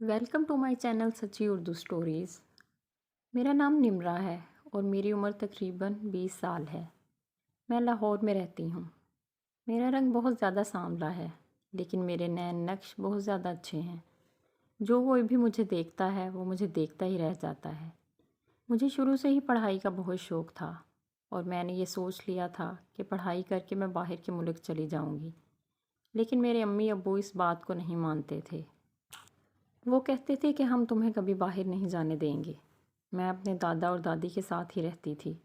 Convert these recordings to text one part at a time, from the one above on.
Welcome to my channel सच्ची Urdu stories. मेरा नाम निम्रा है और मेरी उम्र तकरीबन 20 साल है। मैं लाहौर में रहती हूँ। मेरा रंग बहुत ज़्यादा सांवला है, लेकिन मेरे नैन नक्श बहुत ज़्यादा अच्छे हैं। जो कोई भी मुझे देखता है वो मुझे देखता ही रह जाता है। मुझे शुरू से ही पढ़ाई का बहुत शौक़ था और मैंने ये सोच लिया था कि पढ़ाई करके मैं बाहर के मुल्क चली जाऊँगी। लेकिन मेरे अम्मी अब्बू इस बात को नहीं मानते थे। वो कहते थे कि हम तुम्हें कभी बाहर नहीं जाने देंगे। मैं अपने दादा और दादी के साथ ही रहती थी,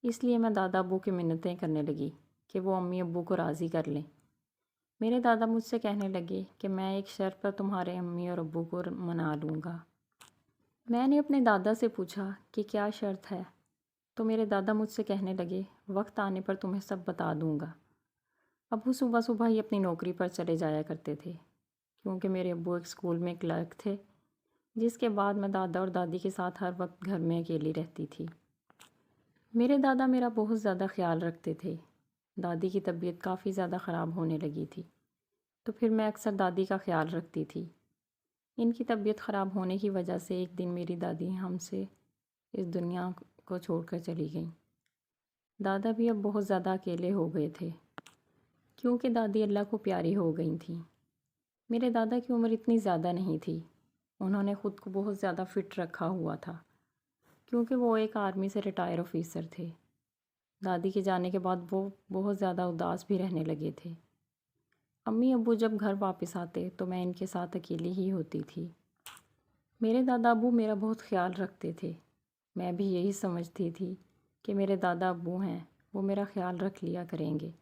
इसलिए मैं दादा अब्बू की मिन्नतें करने लगी कि वो अम्मी अब्बू को राज़ी कर लें। मेरे दादा मुझसे कहने लगे कि मैं एक शर्त पर तुम्हारे अम्मी और अब्बू को मना लूँगा। मैंने अपने दादा से पूछा कि क्या शर्त है, तो मेरे दादा मुझसे कहने लगे, वक्त आने पर तुम्हें सब बता दूँगा। अब्बू सुबह सुबह ही अपनी नौकरी पर चले जाया करते थे, क्योंकि मेरे अब्बू एक स्कूल में क्लर्क थे। जिसके बाद मैं दादा और दादी के साथ हर वक्त घर में अकेली रहती थी। मेरे दादा मेरा बहुत ज़्यादा ख्याल रखते थे। दादी की तबीयत काफ़ी ज़्यादा ख़राब होने लगी थी, तो फिर मैं अक्सर दादी का ख्याल रखती थी। इनकी तबीयत ख़राब होने की वजह से एक दिन मेरी दादी हमसे इस दुनिया को छोड़कर चली गईं। दादा भी अब बहुत ज़्यादा अकेले हो गए थे, क्योंकि दादी अल्लाह को प्यारी हो गई थी। मेरे दादा की उम्र इतनी ज़्यादा नहीं थी। उन्होंने ख़ुद को बहुत ज़्यादा फ़िट रखा हुआ था, क्योंकि वो एक आर्मी से रिटायर ऑफिसर थे। दादी के जाने के बाद वो बहुत ज़्यादा उदास भी रहने लगे थे। अम्मी अब्बू जब घर वापस आते तो मैं इनके साथ अकेली ही होती थी। मेरे दादा अब्बू मेरा बहुत ख्याल रखते थे। मैं भी यही समझती थी कि मेरे दादा अब्बू हैं, वो मेरा ख्याल रख लिया करेंगे।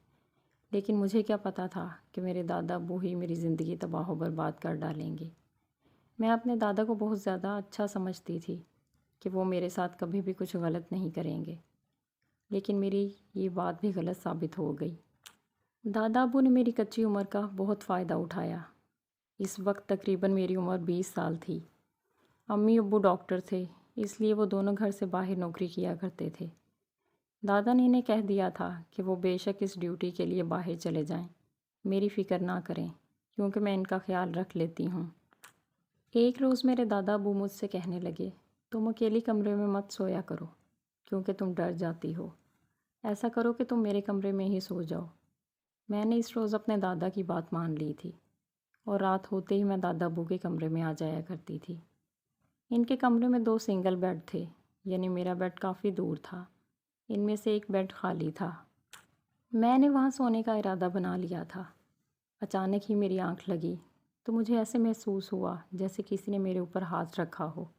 लेकिन मुझे क्या पता था कि मेरे दादा अब्बू ही मेरी ज़िंदगी तबाह व बर्बाद कर डालेंगे। मैं अपने दादा को बहुत ज़्यादा अच्छा समझती थी कि वो मेरे साथ कभी भी कुछ गलत नहीं करेंगे, लेकिन मेरी ये बात भी गलत साबित हो गई। दादा अब्बू ने मेरी कच्ची उम्र का बहुत फ़ायदा उठाया। इस वक्त तकरीबन मेरी उम्र 20 साल थी। अम्मी अब्बू डॉक्टर थे, इसलिए वो दोनों घर से बाहर नौकरी किया करते थे। दादा ने इन्हें कह दिया था कि वो बेशक इस ड्यूटी के लिए बाहर चले जाएं, मेरी फ़िक्र ना करें, क्योंकि मैं इनका ख्याल रख लेती हूँ। एक रोज़ मेरे दादा अब्बू मुझसे कहने लगे, तुम अकेली कमरे में मत सोया करो, क्योंकि तुम डर जाती हो। ऐसा करो कि तुम मेरे कमरे में ही सो जाओ। मैंने इस रोज़ अपने दादा की बात मान ली थी और रात होते ही मैं दादा अब्बू के कमरे में आ जाया करती थी। इनके कमरे में 2 सिंगल बेड थे, यानी मेरा बेड काफ़ी दूर था। इनमें से एक बेड खाली था। मैंने वहाँ सोने का इरादा बना लिया था। अचानक ही मेरी आँख लगी तो मुझे ऐसे महसूस हुआ जैसे किसी ने मेरे ऊपर हाथ रखा हो।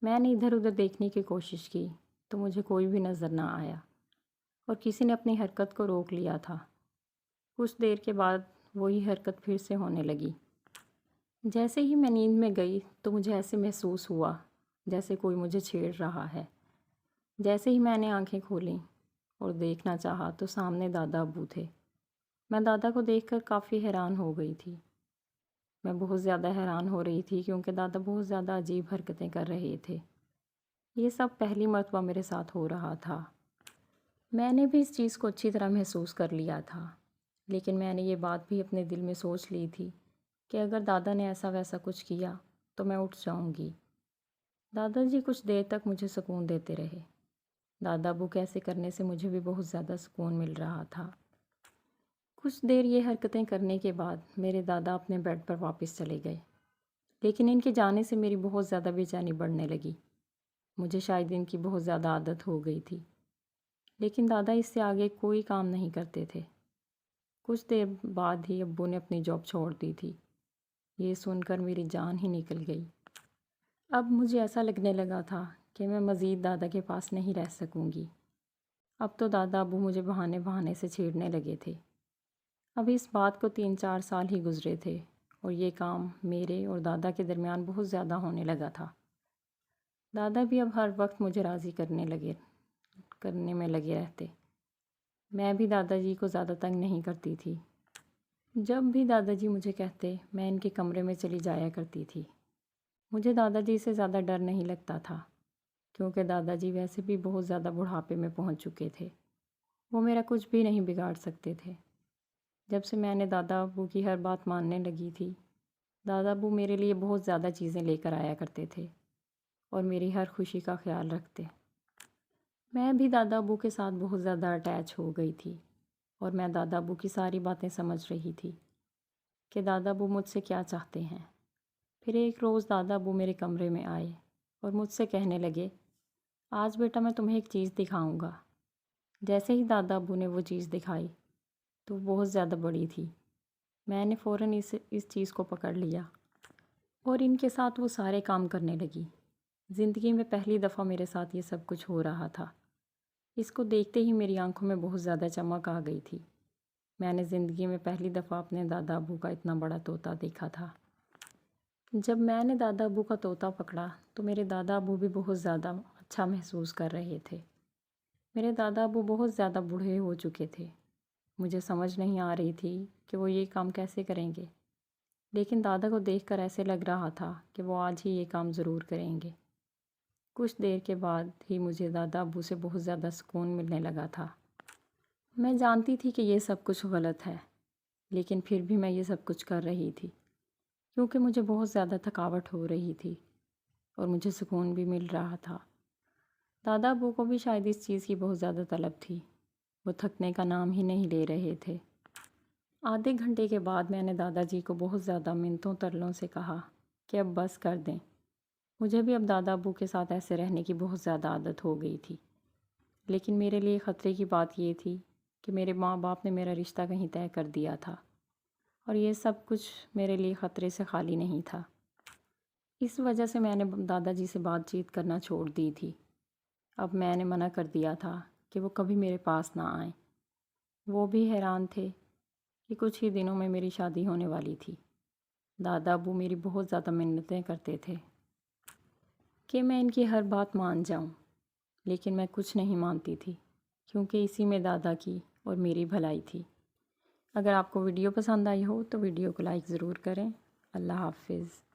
मैंने इधर उधर देखने की कोशिश की तो मुझे कोई भी नज़र ना आया और किसी ने अपनी हरकत को रोक लिया था। कुछ देर के बाद वही हरकत फिर से होने लगी। जैसे ही मैं नींद में गई तो मुझे ऐसे महसूस हुआ जैसे कोई मुझे छेड़ रहा है। जैसे ही मैंने आंखें खोलीं और देखना चाहा तो सामने दादा अब्बू थे। मैं दादा को देखकर काफ़ी हैरान हो गई थी। मैं बहुत ज़्यादा हैरान हो रही थी क्योंकि दादा बहुत ज़्यादा अजीब हरकतें कर रहे थे। ये सब पहली मर्तबा मेरे साथ हो रहा था। मैंने भी इस चीज़ को अच्छी तरह महसूस कर लिया था, लेकिन मैंने ये बात भी अपने दिल में सोच ली थी कि अगर दादा ने ऐसा वैसा कुछ किया तो मैं उठ जाऊंगी। दादाजी कुछ देर तक मुझे सुकून देते रहे। दादा अब्बू के ऐसे करने से मुझे भी बहुत ज़्यादा सुकून मिल रहा था। कुछ देर ये हरकतें करने के बाद मेरे दादा अपने बेड पर वापस चले गए, लेकिन इनके जाने से मेरी बहुत ज़्यादा बेचैनी बढ़ने लगी। मुझे शायद इनकी बहुत ज़्यादा आदत हो गई थी, लेकिन दादा इससे आगे कोई काम नहीं करते थे। कुछ देर बाद ही अब्बू ने अपनी जॉब छोड़ दी थी। ये सुनकर मेरी जान ही निकल गई। अब मुझे ऐसा लगने लगा था कि मैं मज़ीद दादा के पास नहीं रह सकूँगी। अब तो दादा अब्बू मुझे बहाने बहाने से छेड़ने लगे थे। अब इस बात को 3-4 साल ही गुजरे थे और ये काम मेरे और दादा के दरमियान बहुत ज़्यादा होने लगा था। दादा भी अब हर वक्त मुझे राज़ी करने में लगे रहते। मैं भी दादाजी को ज़्यादा तंग नहीं करती थी। जब भी दादाजी मुझे कहते मैं इनके कमरे में चली जाया करती थी। मुझे दादाजी से ज़्यादा डर नहीं लगता था, क्योंकि दादाजी वैसे भी बहुत ज़्यादा बुढ़ापे में पहुंच चुके थे। वो मेरा कुछ भी नहीं बिगाड़ सकते थे। जब से मैंने दादा अब्बू की हर बात मानने लगी थी, دادا ابو میرے لیے بہت زیادہ چیزیں لے کر آیا کرتے تھے اور میری ہر خوشی کا خیال رکھتے۔ میں بھی دادا ابو کے ساتھ بہت زیادہ اٹیچ ہو گئی تھی اور میں دادا ابو کی ساری باتیں سمجھ رہی تھی کہ دادا ابو مجھ سے کیا چاہتے ہیں۔ پھر ایک روز دادا ابو میرے کمرے میں آئے اور مجھ سے کہنے لگے، آج بیٹا میں تمہیں ایک چیز دکھاؤں گا۔ جیسے ہی دادا ابو نے وہ چیز دکھائی تو وہ بہت زیادہ بڑی تھی۔ میں نے فوراً اس چیز کو پکڑ لیا اور ان کے ساتھ وہ سارے کام کرنے لگی۔ زندگی میں پہلی دفعہ میرے ساتھ یہ سب کچھ ہو رہا تھا۔ اس کو دیکھتے ہی میری آنکھوں میں بہت زیادہ چمک آ گئی تھی۔ میں نے زندگی میں پہلی دفعہ اپنے دادا ابو کا اتنا بڑا طوطا دیکھا تھا۔ جب میں نے دادا ابو کا طوطا پکڑا تو میرے دادا ابو بھی بہت زیادہ اچھا محسوس کر رہے تھے۔ میرے دادا ابو بہت زیادہ بوڑھے ہو چکے تھے۔ مجھے سمجھ نہیں آ رہی تھی کہ وہ یہ کام کیسے کریں گے، لیکن دادا کو دیکھ کر ایسے لگ رہا تھا کہ وہ آج ہی یہ کام ضرور کریں گے۔ کچھ دیر کے بعد ہی مجھے دادا ابو سے بہت زیادہ سکون ملنے لگا تھا۔ میں جانتی تھی کہ یہ سب کچھ غلط ہے، لیکن پھر بھی میں یہ سب کچھ کر رہی تھی کیونکہ مجھے بہت زیادہ تھکاوٹ ہو رہی تھی اور مجھے سکون بھی مل رہا تھا۔ دادا ابو کو بھی شاید اس چیز کی بہت زیادہ طلب تھی۔ وہ تھکنے کا نام ہی نہیں لے رہے تھے۔ آدھے گھنٹے کے بعد میں نے دادا جی کو بہت زیادہ منتوں ترلوں سے کہا کہ اب بس کر دیں۔ مجھے بھی اب دادا ابو کے ساتھ ایسے رہنے کی بہت زیادہ عادت ہو گئی تھی، لیکن میرے لیے خطرے کی بات یہ تھی کہ میرے ماں باپ نے میرا رشتہ کہیں طے کر دیا تھا اور یہ سب کچھ میرے لیے خطرے سے خالی نہیں تھا۔ اس وجہ سے میں نے دادا جی سے بات چیت کرنا چھوڑ دی تھی۔ اب میں نے منع کر دیا تھا کہ وہ کبھی میرے پاس نہ آئیں۔ وہ بھی حیران تھے کہ کچھ ہی دنوں میں میری شادی ہونے والی تھی۔ دادا ابو میری بہت زیادہ منتیں کرتے تھے کہ میں ان کی ہر بات مان جاؤں، لیکن میں کچھ نہیں مانتی تھی کیونکہ اسی میں دادا کی اور میری بھلائی تھی۔ اگر آپ کو ویڈیو پسند آئی ہو تو ویڈیو کو لائک ضرور کریں۔ اللہ حافظ۔